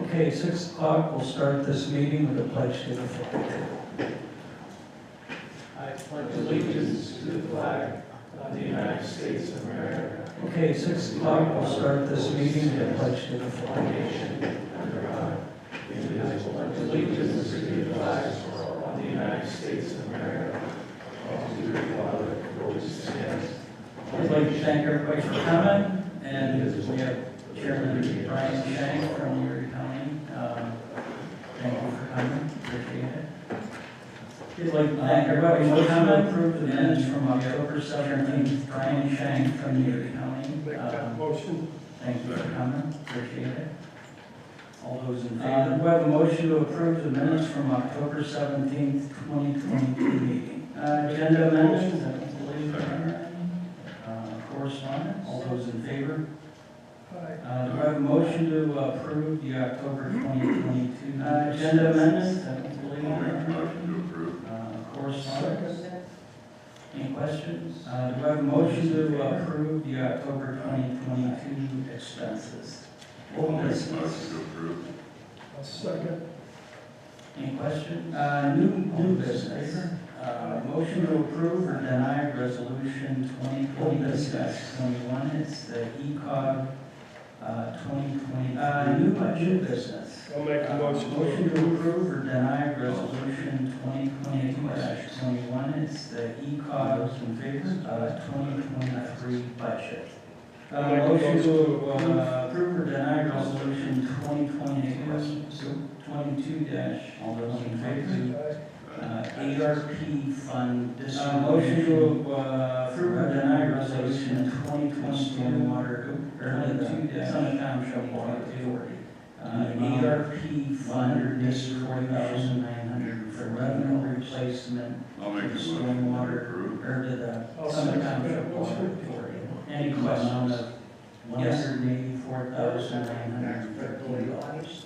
Okay, 6 o'clock, we'll start this meeting with a pledge to the flag. I pledge allegiance to the flag of the United States of America, Okay, 6 o'clock, we'll start this meeting with a pledge to the one flag. nation, under God, indivisible, pledge allegiance to the flag of the United States of America, and to the republic for which it stands. I'd like to thank everybody for coming, and we have Chairman Brian Shank from Erie County. Thank you for coming, appreciate it. I'd like to thank everybody for coming, approve the minutes from October 17th, Brian Shank from Erie County. Motion. Thank you for coming, appreciate it. All those in favor? We have a motion to approve the minutes from October 17th, 2022 meeting. Agenda amendments, I don't believe there are any. Correspondence, all those in favor? Do I have a motion to approve the October 2022 agenda amendments? I don't believe there are any. Correspondence? Any questions? Do I have a motion to approve the October 2022 expenses? Old business. Second. Any questions? New business. Motion to approve or deny resolution 2020-21. It's the ECOG 2020. New business. I'll make a motion. Motion to approve or deny resolution 2022-21. It's the ECOG in favor 2023 budget. Motion to approve or deny resolution 2022 all those in favor. ARP fund distribution. Motion to approve or deny resolution 2022 water, Summit Township Water Authority. ARP fund distribution 4,900 for revenue replacement. I'll make a motion. Stormwater, or to the Summit Township Water Authority. Any question of $184,913?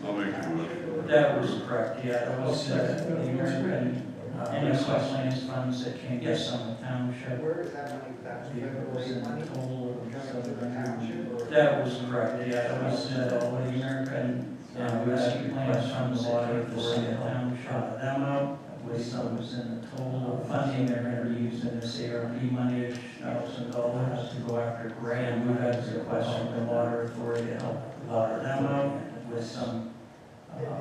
I'll make a motion. That was correct, yeah, that was the American, NSF funds that came to Summit Township. Where is that money, that's It was in money? total of Coming to the township or? That was correct, yeah, that was the American, rescue plan funds that came to Summit Township. Them out, with some was in the total of funding they're gonna be using this ARP money, $1,000 to go after grant. We had to request from the water authority to help water them out with some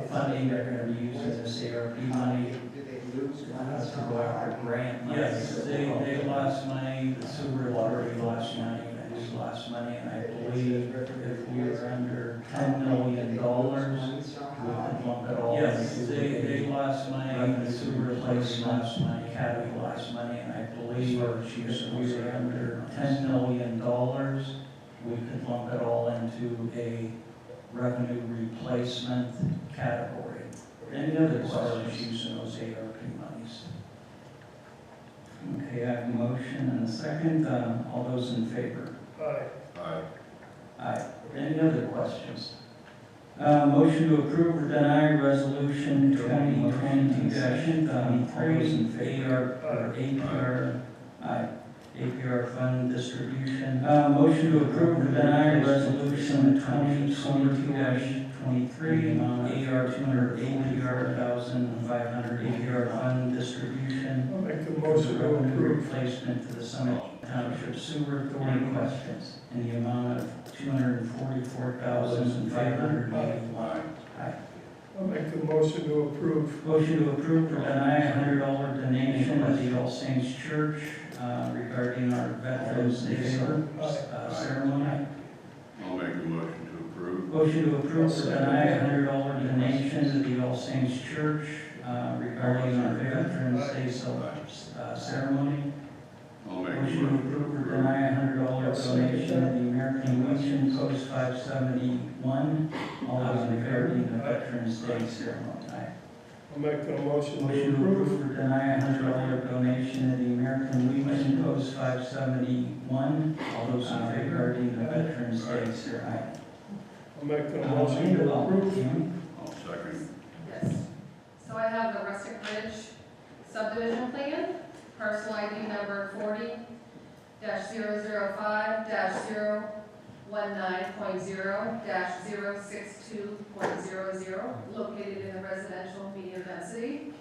funding they're gonna be using this ARP money Did they lose to money? go after grant money. Yes, they lost money, the sewer authority lost money, and we lost money, and I believe if we were under $10 million, we could lump it all. Yes, they lost money, the sewer place lost money, Caddy lost money, and I believe if we were under $10 million, we could lump it all into a revenue replacement category. Any other questions using those ARP monies? Okay, I have a motion and a second. All those in favor? Aye. Aye. Any other questions? Motion to approve or deny resolution 2022-23, APR, aye. APR fund distribution. Motion to approve or deny resolution 2022-23, AR 200, APR 1,500, APR fund distribution. I'll make the motion to Revenue approve. replacement to the Summit Township Sewer Authority. Questions? In the amount of $244,581. Aye. I'll make the motion to approve. Motion to approve or deny a $100 donation to the All Saints Church regarding our Veterans Day ceremony. a motion to approve. Motion to approve or deny a $100 donation to the All Saints Church regarding our Veterans Day ceremony. I'll make a Motion to motion approve or to deny a $100 donation to the American Legion Post 571. All those in favor of the Veterans Day ceremony. Aye. I'll make the motion Motion to to approve. approve or deny a $100 donation to the American Legion Post 571. All those in favor of the Veterans Day ceremony. Aye. I'll make the motion to approve. I'll second. Yes. So I have the Rustic Ridge subdivision plan, parcel ID number 40-005-019.0-062.00, located in the residential medium density.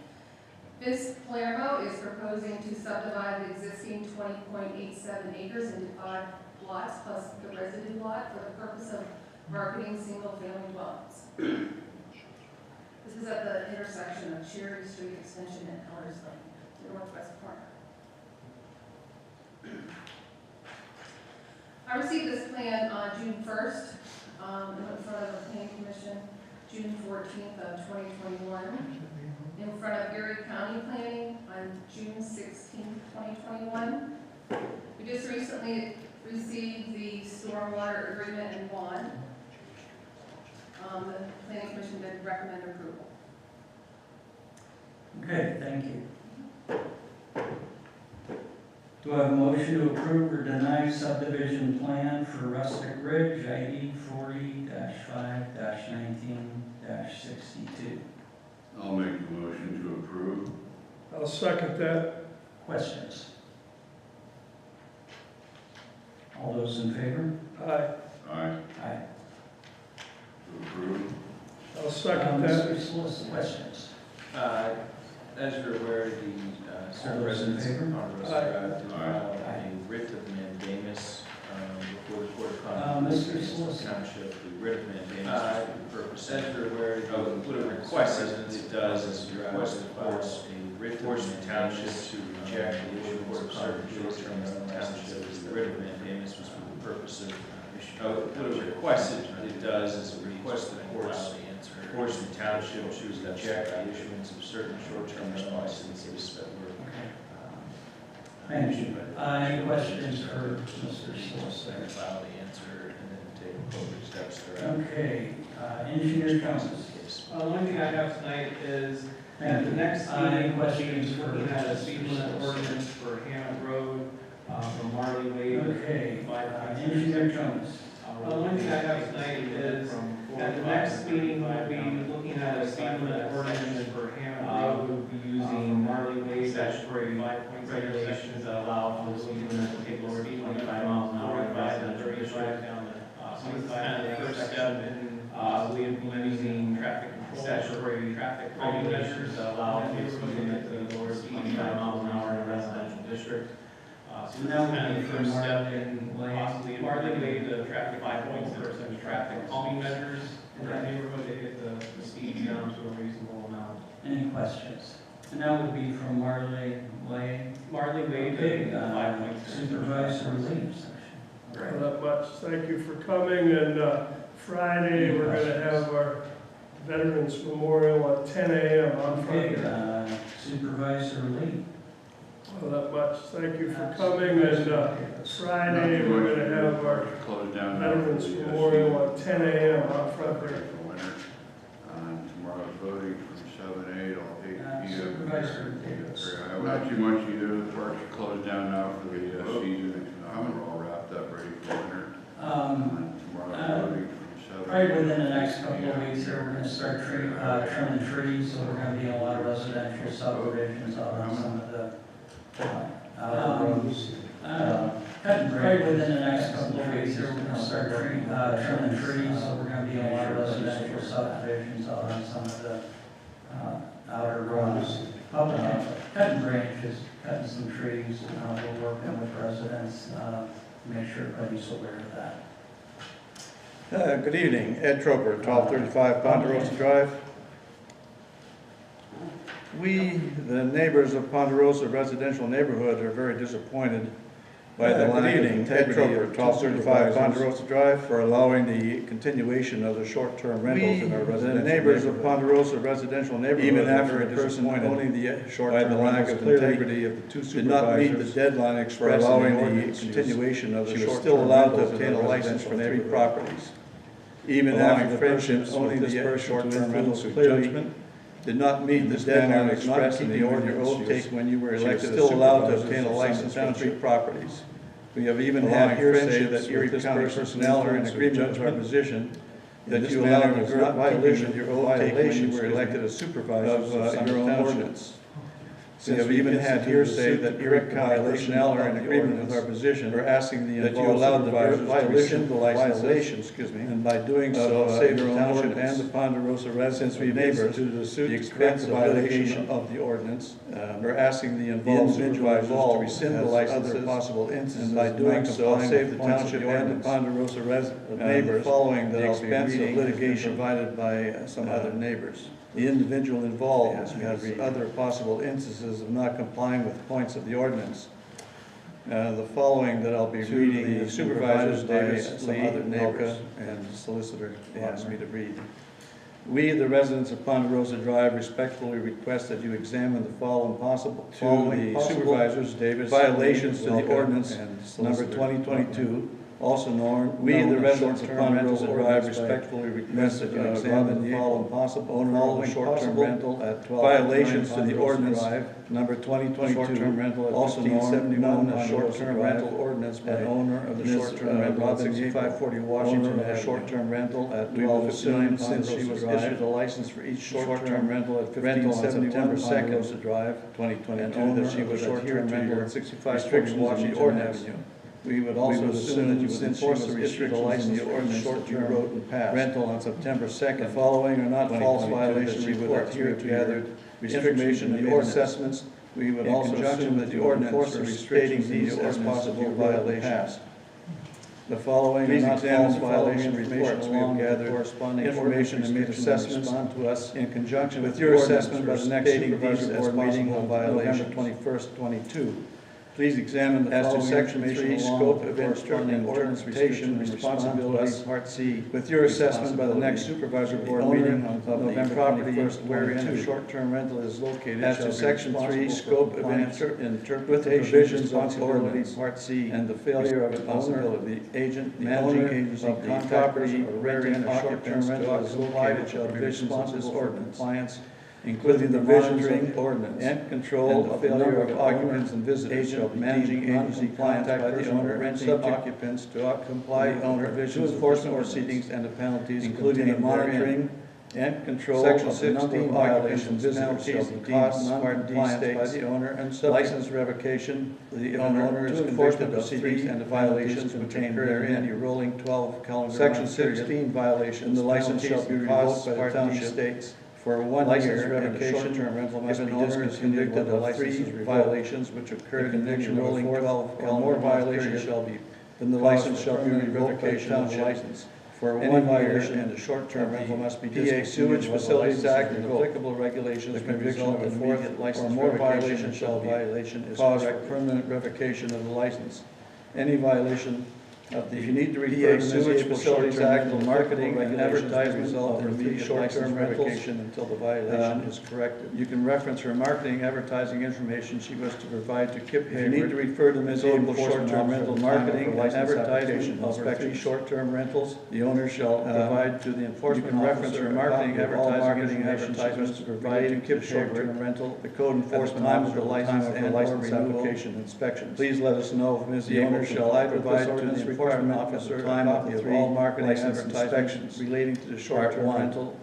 Ms. Palermo is proposing to subdivide the existing 20.87 acres into 5 lots plus the residue lot for the purpose of marketing single-family dwellings. This is at the intersection of Cherry Street Extension and Ellers Lane, the northwest corner. I received this plan on June 1st, in front of the Planning Commission, June 14th of 2021, in front of Erie County Planning on June 16th, 2021. We just recently received the stormwater agreement and bond. The Planning Commission did recommend approval. Okay, thank you. Do I have a motion to approve or deny subdivision plan for Rustic Ridge, ID 40-5-19-62? I'll make the motion to approve. I'll second that. Questions? All those in favor? Aye. Aye. Aye. To approve. I'll second that. Mr. Solicitor, questions? As you're aware, the All certain those in residents favor? of Ponderosa Aye. Drive did Aye. file a writ of mandamus before the Court of Mr. Common Solicitor. Township. The writ of mandamus was for the purpose, as you're aware, what it does is request the courts a writ of mandamus to reject the issue of certain short-term rental township. The writ of mandamus was for the purpose of what it requested, it does is it requests the courts in the township to reject the issuance of certain short-term rental licenses that were. Thank you. Any questions for Mr. Solicitor? File the answer and then take appropriate steps thereafter. Okay, Engineer Jones. The only thing I have tonight is at the next Any meeting, we'll questions be for looking at a Mr. speed limit Solicitor? ordinance for Hammond Road from Marley Way. Okay, Engineer Jones. The only thing I have tonight is at the next meeting, we'll be looking at a speed limit ordinance for Hammond Road. We'll be using Marley Way statutory regulations that allow for the speed limit to take lower than 25 miles an hour. 45 and 30 drive down the, so it's kind of the first step in, we'll be using traffic control, statutory traffic calming measures that allow for the speed limit to lower 25 miles an hour in a residential district. So Now that's kind of we the for first step Marley in Way. possibly Marley Way, the traffic 5 points, there are some traffic calming measures in that neighborhood to get the speed down to a reasonable amount. Any questions? And that would be from Marley Way. Marley Way to Okay, 5 points. Supervisor Lee. Not that much. Thank you for coming, and Friday, we're gonna have our Veterans Memorial at 10 a.m. on Okay, Friday. Supervisor Lee. Not that much. Thank you for coming, and Friday, we're gonna have our Close down now for Veterans the Memorial at 10 a.m. on for Friday. winter. Tomorrow's voting from 7 to 8 p.m. Supervisor Davis. Not too much either. The parks are closed down now for the season. I'm all wrapped up, ready for winter. Tomorrow's voting from 7. Probably within the next couple of weeks here, we're gonna start trimming trees, so we're gonna be in a lot of residential subdivisions out on some of the outer roads. Probably within the next couple of weeks here, we're gonna start trimming trees, so we're gonna be in a lot of residential subdivisions out on some of the outer roads. Cutting branches, cutting some trees, we're working with residents, make sure everybody's aware of that. Good evening, Ed Troper, 1235 Ponderosa Drive. We, the neighbors of Ponderosa residential neighborhood, are very disappointed by the lack of integrity of 1235 Ponderosa Drive for allowing the continuation of the short-term rentals in our residential neighborhood. The neighbors of Ponderosa residential neighborhood, even after a person owning the short-term rentals of integrity of the two supervisors did not meet the deadline expressed for allowing the continuation of the short-term rentals, she was still allowed to obtain a license for 3 properties. Even after the person owning the short-term rentals of judgment did not meet the deadline expressed in the ordinary oath taken when you were elected, still allowed to obtain a license for 3 properties. We have even had hearsay that Erie County personnel are in agreement with our position that you allowed was not violation of your oath taken when you were elected as supervisor of your own ordinance. We have even had hearsay that Erie County personnel are in agreement with our position for asking the that you allowed the violation, and by doing so, save the Township and the Ponderosa residents, we neighbors to the suit the expense of violation of the ordinance. We're asking the involved supervisors to rescind the licenses, other possible instances, and by doing so, save the Township and the Ponderosa neighbors following the expense of litigation provided by some other neighbors. The individual involved has other possible instances of not complying with points of the ordinance. The following that I'll be reading, the supervisors by some other neighbors and the solicitor asked me to read. We, the residents of Ponderosa Drive, respectfully request that you examine the following possible supervisors, Davis, violations to the ordinance number 2022. Also known, we, the residents of Ponderosa Drive, respectfully request that you examine the following possible owner of the short-term rental at 12 violations to the ordinance number 2022, short-term rental at also known as short-term rental ordinance by owner of the short-term rental at 6540 Washington, owner of the short-term rental at 1209 since she was issued a license for each short-term rental at 1571 Ponderosa Drive, 2022, that she was short-term rental at 6540 Washington Avenue. We would also assume that you would enforce the restrictions in the ordinance short-term wrote and passed rental on September 2nd. The following are not false violations reports here to gathered information and your assessments. We would also assume that you would enforce the restrictions these as possible violations. The following are not false violation reports. We have gathered corresponding information and made assessments to us in conjunction with your assessment by the next supervisor board meeting on November 21st, 22. Please examine the following section 3 scope of corresponding interpretation and responsibilities part C with your assessment by the next supervisor board meeting on November 21st wherein a short-term rental is located as to section 3 scope of interpretation responsibility part C and the failure of an owner of the agent managing agency of the property or wherein a short-term rental is located shall be responsible for compliance including the monitoring ordinance and control of the failure of occupants and visitors shall be managing agency contact by the owner and sub-occupants to comply owner provisions, enforcement proceedings and the penalties, including the monitoring and control of the number of violations, visitors shall be costs, non-compliance by the owner and license revocation. The owner is convicted of proceedings and the violations contained therein. A rolling 12 calendar section 16 violations. The license shall be revoked by the Township states for 1 year revocation. Short-term rental must be owner is convicted of 3 violations which occurred in connection rolling 12 or more violations shall be. Then the license shall be revoked by the Township license for 1 year, and the short-term rental must be discontinued. Sewage Facilities Act and applicable regulations. The conviction of the 4th license or more violation shall be cause for permanent revocation of the license. Any violation of the, if you need to refer to Sewage Facilities Act, and marketing and advertising result in immediate short-term revocation until the violation is corrected. You can reference her marketing advertising information she was to provide to KIP. If you need to refer to Ms. Abel's short-term rental marketing and advertising of short-term rentals, the owner shall provide to the enforcement officer. You can reference her marketing advertising advertisements to provide to KIP short-term rental, the code enforcement officer, the license and license application inspection. Please let us know if Ms. The owner shall provide to the enforcement officer time of all marketing inspections relating to the short-term rental.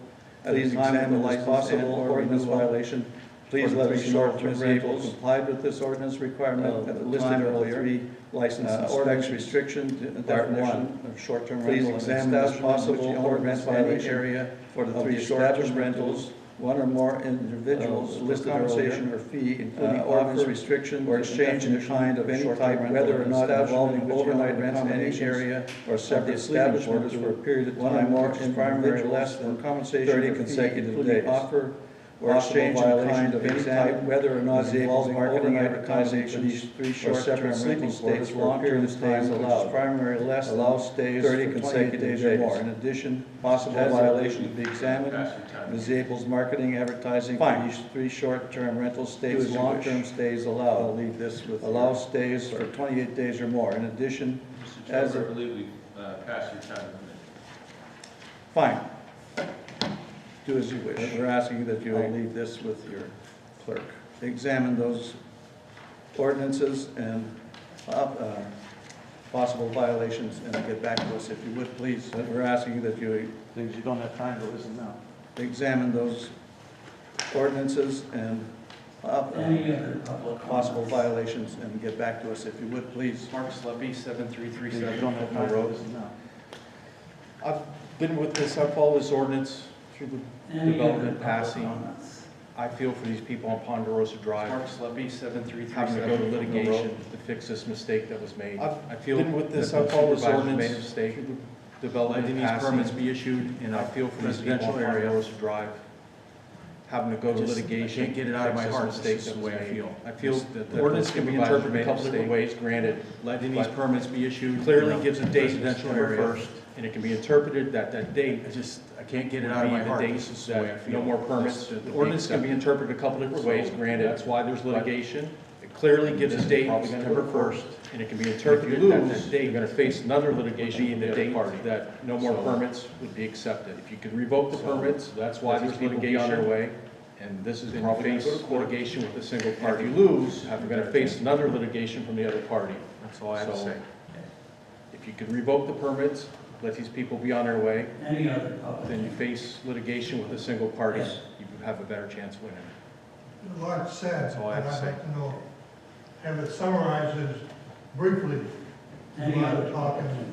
Please examine the possible ordinance violation. Please let us know if Ms. Abel complied with this ordinance requirement listed earlier. 3 license ordinance restriction definition of short-term rental. Please examine the possible ordinance violation area for the 3 established rentals. 1 or more individuals listed compensation or fee, including ordinance restriction or exchange in kind of any type, whether or not involving overnight rents in any area or separate establishments for a period of time, 1 or more in primary less than compensation 30 consecutive days. Offer or change violation of any type, whether or not involving marketing, advertising for these three short-term sleeping stays, long-term stays allowed, primary less allow stays 30 consecutive days or more. In addition, possible violations to be examined. Pass your time. Ms. Abel's marketing, advertising for these three short-term rental stays, long-term stays allowed. I'll leave this with allow stays for 28 days or more. In addition, Mr. as Chairman, I believe we passed your time limit. fine. Do as you wish. We're asking that you leave this with your clerk. Examine those ordinances and possible violations and get back to us if you would, please. We're asking that you, things you don't have time to listen now. Examine those ordinances and Any other public possible comments? violations and get back to us if you would, please. Mark Slebby, Things you 7337 don't have Pocono time to Road. listen now. I've been with this, I've followed this ordinance through the Any other development public passing. comments? I feel for these people on Ponderosa Drive, Mark Slebby, having to go to 7337 litigation to fix this mistake that was made. I've I feel been with this, that the I've followed this supervisors ordinance made a mistake. through Development letting these passing, permits be issued and I feel for these people on residential area. Ponderosa Drive, having to go to Just- litigation. I can't get it out of to my fix heart. this This mistake is that the was way I made. feel. I feel Just- that the ordinance can be interpreted a couple different ways, granted. letting these But permits be issued. clearly gives a date, residential September area. 1st, and it can be interpreted that that date I can't get it would out of be my the heart. date This is the way I that feel. no more permits. The would be ordinance can be accepted. interpreted a couple different ways, granted. That's why there's litigation. It clearly gives a This is date, probably gonna September go 1st, And it can be If interpreted you that lose, that date, you're gonna face another litigation be from the the other date party. that no more So- permits would be accepted. If you could revoke the So, permits, that's why let there's these people be on their litigation. way, and this is Then you probably gonna face go to court. litigation with a single And if party. you lose, Have a you're gonna better face chance. another litigation from the other party. That's all I have to So- say. If you could revoke the permits, let these people be on their way, Any other public? then you face litigation with a single party, Yes. you have a better chance of winning. A lot said, That's but all I I'd have to say. like to know, have it summarized as briefly, a Any lot other of talking, public?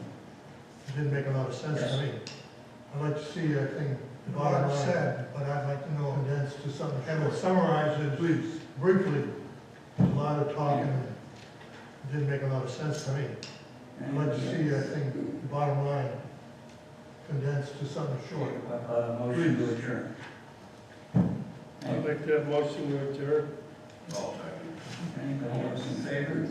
it didn't make a lot of sense Yes. to me. I'd like to see, I think, a lot said, but I'd like to know condensed to something. Have it summarized as briefly, a lot of talking, it didn't make a lot of sense to me. I'd like to see, I think, the bottom line condensed to something short. Motion to adjourn. I'd like to have motion to adjourn. All second. Anybody else in favor?